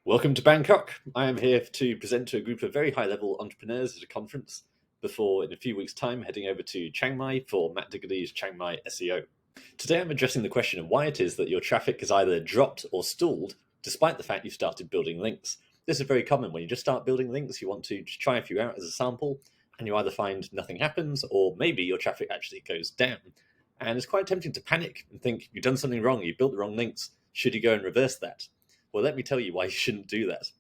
Welcome to Bangkok. I am here to present to a group of very high-level entrepreneurs at a conference before, in a few weeks' time, heading over to Chiang Mai for Matt Diggody's Chiang Mai SEO. Today I'm addressing the question of why it is that your traffic is either dropped or stalled despite the fact you've started building links. This is very common. When you just start building links, you want to just try a few out as a sample, and you either find nothing happens or maybe your traffic actually goes down. And it's quite tempting to panic and think you've done something wrong, you've built the wrong links, should you go and reverse that? Well, let me tell you why you shouldn't do that.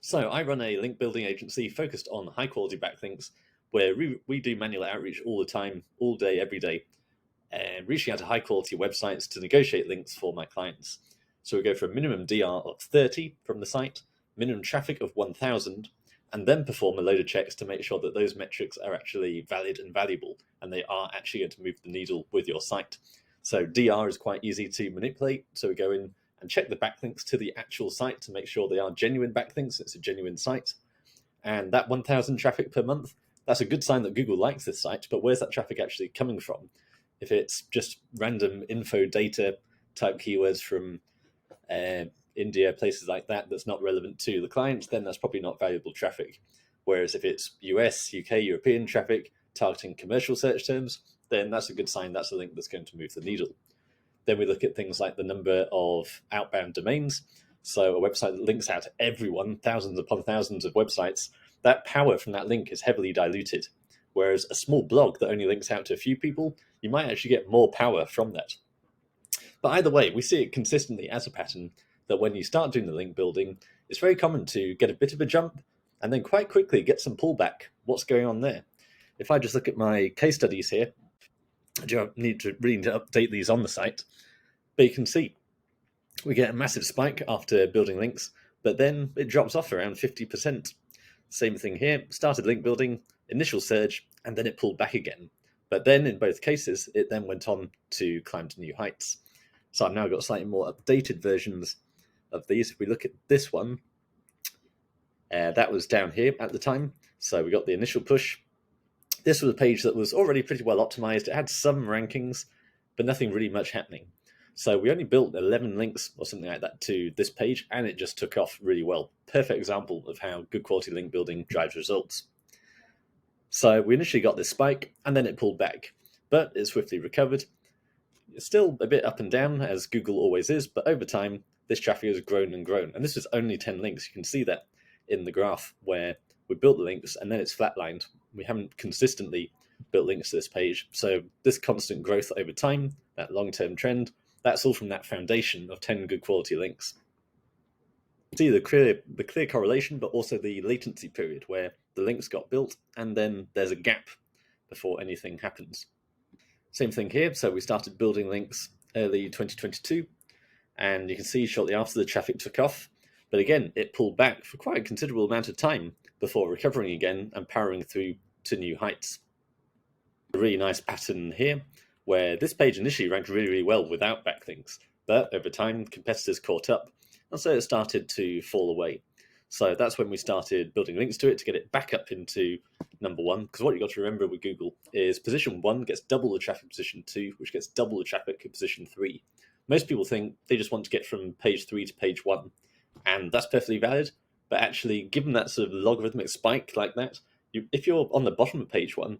So I run a link building agency focused on high quality backlinks where we do manual outreach all the time, all day, every day, and reaching out to high quality websites to negotiate links for my clients. So we go for a minimum DR of 30 from the site, minimum traffic of 1,000, and then perform a load of checks to make sure that those metrics are actually valid and valuable, and they are actually going to move the needle with your site. So DR is quite easy to manipulate. So we go in and check the backlinks to the actual site to make sure they are genuine backlinks, it's a genuine site. And that 1,000 traffic per month, that's a good sign that Google likes this site, but where's that traffic actually coming from? If it's just random info data type keywords from India, places like that, that's not relevant to the client, then that's probably not valuable traffic. Whereas if it's US, UK, European traffic targeting commercial search terms, then that's a good sign that's a link that's going to move the needle. Then we look at things like the number of outbound domains. So a website that links out to everyone, thousands upon thousands of websites, that power from that link is heavily diluted. Whereas a small blog that only links out to a few people, you might actually get more power from that. But either way, we see it consistently as a pattern that when you start doing the link building, it's very common to get a bit of a jump and then quite quickly get some pullback. What's going on there? If I just look at my case studies here, I do need to update these on the site, but you can see we get a massive spike after building links, but then it drops off around 50%. Same thing here, started link building, initial surge, and then it pulled back again. But then in both cases, it then went on to climb to new heights. So I've now got slightly more updated versions of these. If we look at this one, that was down here at the time. So we got the initial push. This was a page that was already pretty well optimized. It had some rankings, but nothing really much happening. So we only built 11 links or something like that to this page, and it just took off really well. Perfect example of how good quality link building drives results. So we initially got this spike, and then it pulled back, but it swiftly recovered. It's still a bit up and down, as Google always is, but over time, this traffic has grown and grown. And this was only 10 links. You can see that in the graph where we built the links, and then it's flatlined. We haven't consistently built links to this page. So this constant growth over time, that long-term trend, that's all from that foundation of 10 good quality links. See the clear correlation, but also the latency period where the links got built and then there's a gap before anything happens. Same thing here. So we started building links early 2022, and you can see shortly after the traffic took off, but again, it pulled back for quite a considerable amount of time before recovering again and powering through to new heights. A really nice pattern here where this page initially ranked really, really well without backlinks, but over time competitors caught up, and so it started to fall away. So that's when we started building links to it to get it back up into number one, because what you've got to remember with Google is position 1 gets double the traffic position 2, which gets double the traffic at position 3. Most people think they just want to get from page 3 to page 1, and that's perfectly valid, but actually given that sort of logarithmic spike like that, if you're on the bottom of page 1,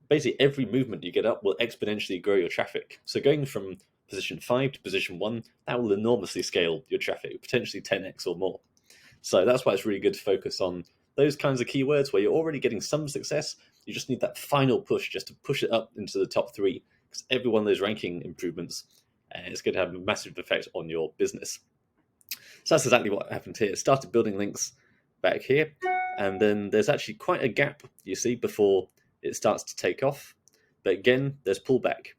basically every movement you get up will exponentially grow your traffic. So going from position 5 to position 1, that will enormously scale your traffic, potentially 10x or more. So that's why it's really good to focus on those kinds of keywords where you're already getting some success. You just need that final push just to push it up into the top 3, because every one of those ranking improvements is going to have a massive effect on your business. So that's exactly what happened here. Started building links back here, and then there's actually quite a gap, you see, before it starts to take off. But again, there's pullback.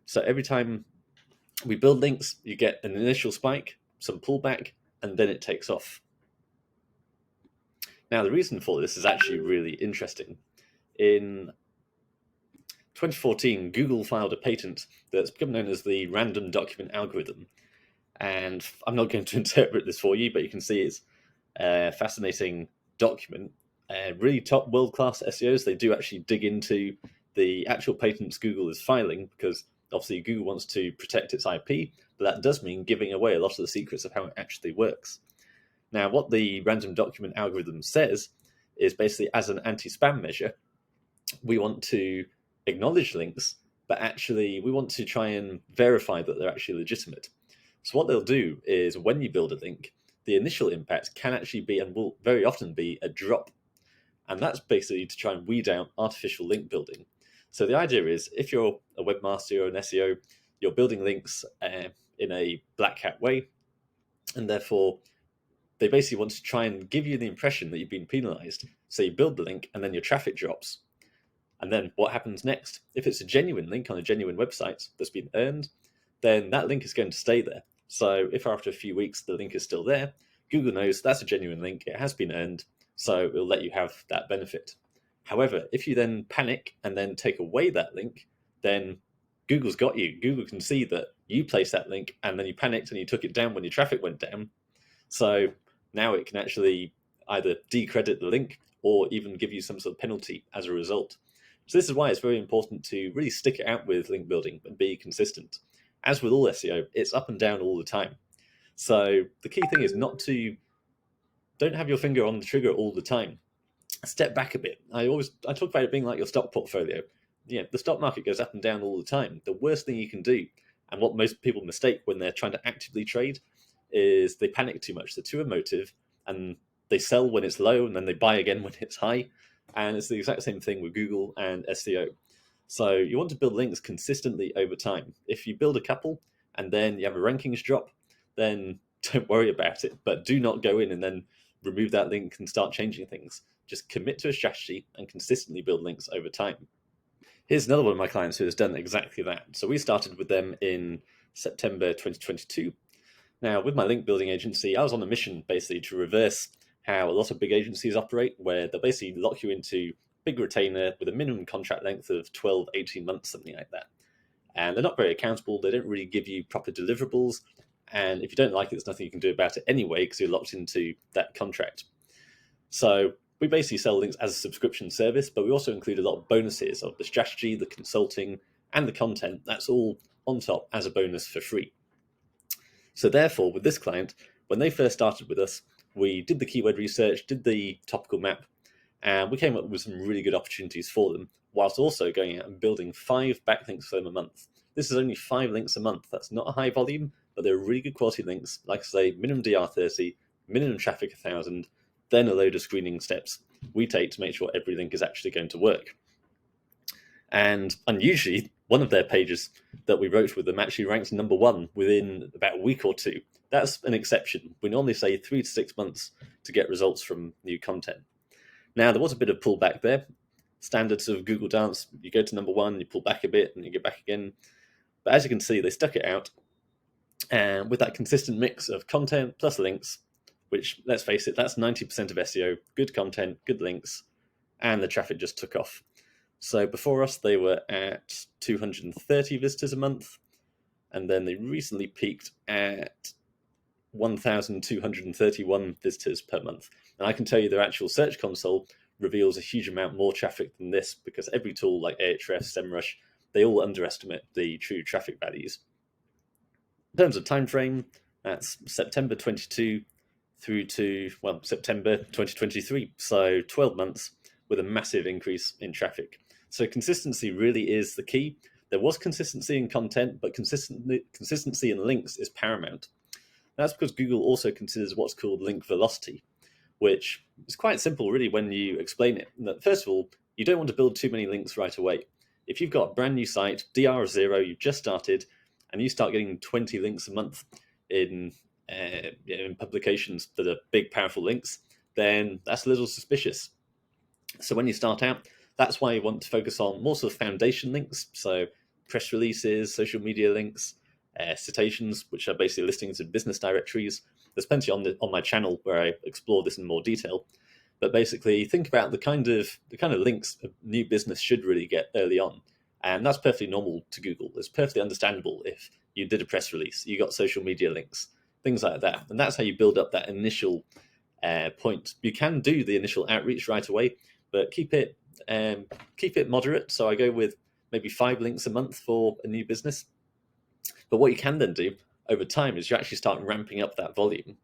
So every time we build links, you get an initial spike, some pullback, and then it takes off. Now, the reason for this is actually really interesting. In 2014, Google filed a patent that's become known as the random document algorithm. And I'm not going to interpret this for you, but you can see it's a fascinating document. Really top world-class SEOs, they do actually dig into the actual patents Google is filing, because obviously Google wants to protect its IP, but that does mean giving away a lot of the secrets of how it actually works. Now, what the random document algorithm says is basically, as an anti-spam measure, we want to acknowledge links, but actually we want to try and verify that they're actually legitimate. So what they'll do is, when you build a link, the initial impact can actually be, and will very often be, a drop. And that's basically to try and weed out artificial link building. So the idea is, if you're a webmaster or an SEO, you're building links in a black hat way, and therefore they basically want to try and give you the impression that you've been penalized. So you build the link and then your traffic drops. And then what happens next? If it's a genuine link on a genuine website that's been earned, then that link is going to stay there. So if after a few weeks the link is still there, Google knows that's a genuine link, it has been earned, so it'll let you have that benefit. However, if you then panic and then take away that link, then Google's got you. Google can see that you placed that link and then you panicked and you took it down when your traffic went down. So now it can actually either decredit the link or even give you some sort of penalty as a result. So this is why it's very important to really stick it out with link building and be consistent. As with all SEO, it's up and down all the time. So the key thing is don't have your finger on the trigger all the time. Step back a bit. I talk about it being like your stock portfolio. Yeah, the stock market goes up and down all the time. The worst thing you can do, and what most people mistake when they're trying to actively trade, is they panic too much. They're too emotive, and they sell when it's low, and then they buy again when it's high. And it's the exact same thing with Google and SEO. So you want to build links consistently over time. If you build a couple and then you have a rankings drop, then don't worry about it. But do not go in and then remove that link and start changing things. Just commit to a strategy and consistently build links over time. Here's another one of my clients who has done exactly that. So we started with them in September 2022. Now, with my link building agency, I was on a mission basically to reverse how a lot of big agencies operate, where they basically lock you into big retainer with a minimum contract length of 12, 18 months, something like that. And they're not very accountable. They don't really give you proper deliverables. And if you don't like it, there's nothing you can do about it anyway, because you're locked into that contract. So we basically sell links as a subscription service, but we also include a lot of bonuses of the strategy, the consulting, and the content. That's all on top as a bonus for free. So therefore, with this client, when they first started with us, we did the keyword research, did the topical map, and we came up with some really good opportunities for them, whilst also going out and building 5 backlinks for them a month. This is only 5 links a month. That's not a high volume, but they're really good quality links. Like I say, minimum DR30, minimum traffic 1,000, then a load of screening steps we take to make sure every link is actually going to work. And unusually, one of their pages that we wrote with them actually ranks number 1 within about a week or two. That's an exception. We normally say 3 to 6 months to get results from new content. Now, there was a bit of pullback there. Standards of Google dance, you go to number 1, you pull back a bit, and you get back again. But as you can see, they stuck it out. And with that consistent mix of content plus links, which, let's face it, that's 90% of SEO, good content, good links, and the traffic just took off. So before us, they were at 230 visitors a month, and then they recently peaked at 1,231 visitors per month. And I can tell you their actual Search Console reveals a huge amount more traffic than this, because every tool like Ahrefs, SEMrush, they all underestimate the true traffic values. In terms of time frame, that's September 22 through to, well, September 2023. So 12 months with a massive increase in traffic. So consistency really is the key. There was consistency in content, but consistency in links is paramount. That's because Google also considers what's called link velocity, which is quite simple, really, when you explain it. First of all, you don't want to build too many links right away. If you've got a brand new site, DR of 0, you've just started, and you start getting 20 links a month in publications that are big, powerful links, then that's a little suspicious. So when you start out, that's why you want to focus on more sort of foundation links, so press releases, social media links, citations, which are basically listings in business directories. There's plenty on my channel where I explore this in more detail. But basically, think about the kind of links a new business should really get early on, and that's perfectly normal to Google. It's perfectly understandable if you did a press release, you got social media links, things like that, and that's how you build up that initial point. You can do the initial outreach right away, but keep it moderate. So I go with maybe 5 links a month for a new business. But what you can then do over time is you actually start ramping up that volume.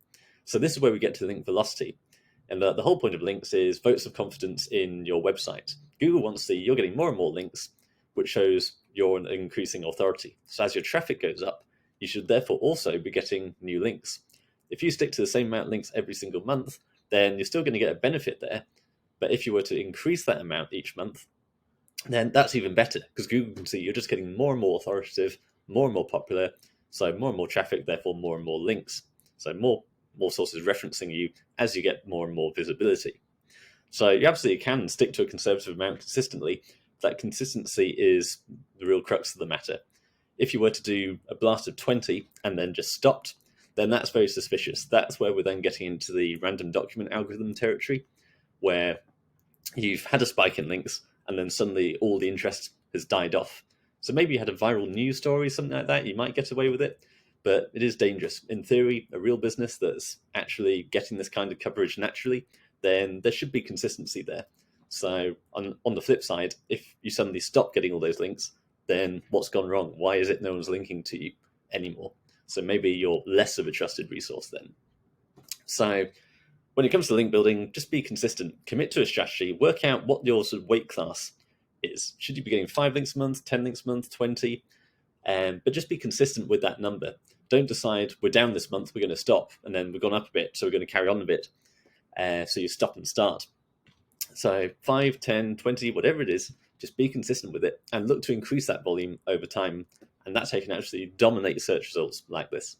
So this is where we get to link velocity. And the whole point of links is votes of confidence in your website. Google wants to see you're getting more and more links, which shows you're increasing authority. So as your traffic goes up, you should therefore also be getting new links. If you stick to the same amount of links every single month, then you're still going to get a benefit there. But if you were to increase that amount each month, then that's even better, because Google can see you're just getting more and more authoritative, more and more popular, so more and more traffic, therefore more and more links. So more sources referencing you as you get more and more visibility. So you absolutely can stick to a conservative amount consistently. That consistency is the real crux of the matter. If you were to do a blast of 20 and then just stopped, then that's very suspicious. That's where we're then getting into the random document algorithm territory, where you've had a spike in links and then suddenly all the interest has died off. So maybe you had a viral news story, something like that, you might get away with it, but it is dangerous. In theory, a real business that's actually getting this kind of coverage naturally, then there should be consistency there. So on the flip side, if you suddenly stop getting all those links, then what's gone wrong? Why is it no one's linking to you anymore? So maybe you're less of a trusted resource then. So when it comes to link building, just be consistent, commit to a strategy, work out what your sort of weight class is. Should you be getting 5 links a month, 10 links a month, 20? But just be consistent with that number. Don't decide we're down this month, we're going to stop, and then we've gone up a bit, so we're going to carry on a bit. So you stop and start. So 5, 10, 20, whatever it is, just be consistent with it and look to increase that volume over time. And that's how you can actually dominate search results like this.